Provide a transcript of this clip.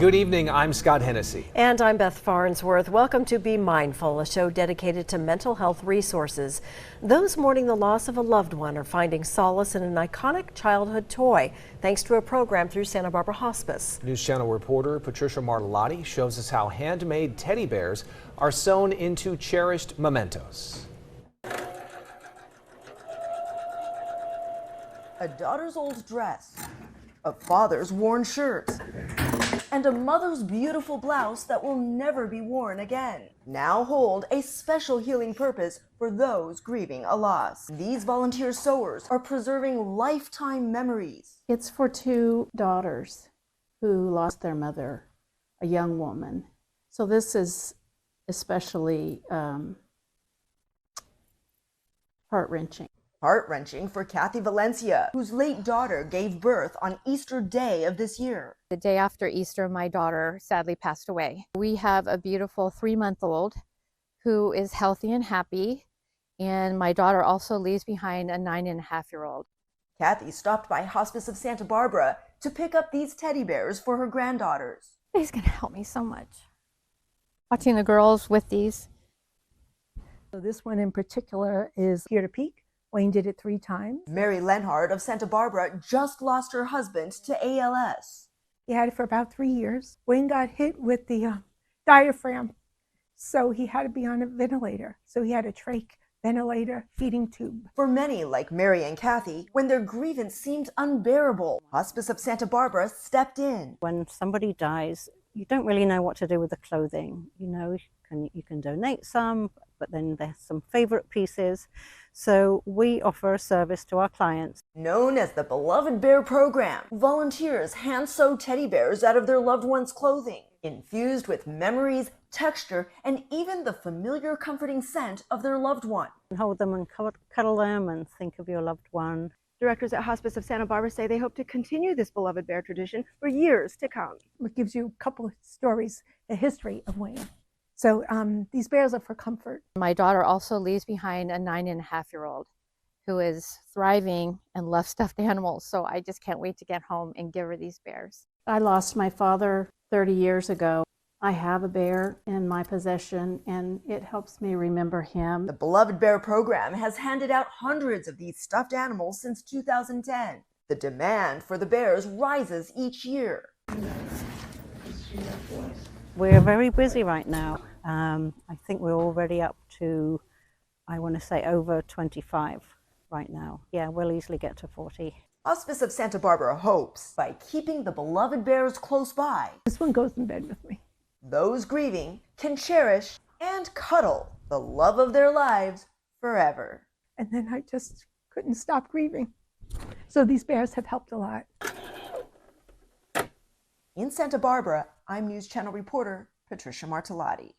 Good evening, I'm Scott Hennessy. And I'm Beth Farnsworth. Welcome to Be Mindful, a show dedicated to mental health resources. Those mourning the loss of a loved one are finding solace in an iconic childhood toy, thanks to a program through Santa Barbara Hospice. News Channel reporter Patricia Martellotti shows us how handmade teddy bears are sewn into cherished mementos. A daughter's old dress, a father's worn shirt, and a mother's beautiful blouse that will never be worn again now hold a special healing purpose for those grieving a loss. These volunteer sewers are preserving lifetime memories. It's for two daughters who lost their mother, a young woman. So this is especially heart-wrenching. Heart-wrenching for Kathy Valencia, whose late daughter gave birth on Easter Day of this year. The day after Easter, my daughter sadly passed away. We have a beautiful 3-month-old who is healthy and happy, and my daughter also leaves behind a 9.5-year-old. Kathy stopped by Hospice of Santa Barbara to pick up these teddy bears for her granddaughters. He's going to help me so much. Watching the girls with these. So this one in particular is Here to Peak. Wayne did it 3 times. Mary Lenhard of Santa Barbara just lost her husband to ALS. He had it for about 3 years. Wayne got hit with the diaphragm, so he had to be on a ventilator. So he had a trach, ventilator, feeding tube. For many, like Mary and Kathy, when their grievance seemed unbearable, Hospice of Santa Barbara stepped in. When somebody dies, you don't really know what to do with the clothing. You know, you can donate some, but then there's some favorite pieces. So we offer a service to our clients. Known as the Beloved Bear Program, volunteers hand-sew teddy bears out of their loved ones' clothing, infused with memories, texture, and even the familiar comforting scent of their loved one. Hold them and cuddle them and think of your loved one. Directors at Hospice of Santa Barbara say they hope to continue this beloved bear tradition for years to come. It gives you a couple of stories, the history of Wayne. So these bears are for comfort. My daughter also leaves behind a 9.5-year-old who is thriving and loves stuffed animals. So I just can't wait to get home and give her these bears. I lost my father 30 years ago. I have a bear in my possession, and it helps me remember him. The Beloved Bear Program has handed out hundreds of these stuffed animals since 2010. The demand for the bears rises each year. We're very busy right now. I think we're already up to, I want to say, over 25 right now. Yeah, we'll easily get to 40. Hospice of Santa Barbara hopes, by keeping the beloved bears close by, This one goes in bed with me. those grieving can cherish and cuddle the love of their lives forever. And then I just couldn't stop grieving. So these bears have helped a lot. In Santa Barbara, I'm News Channel reporter Patricia Martellotti.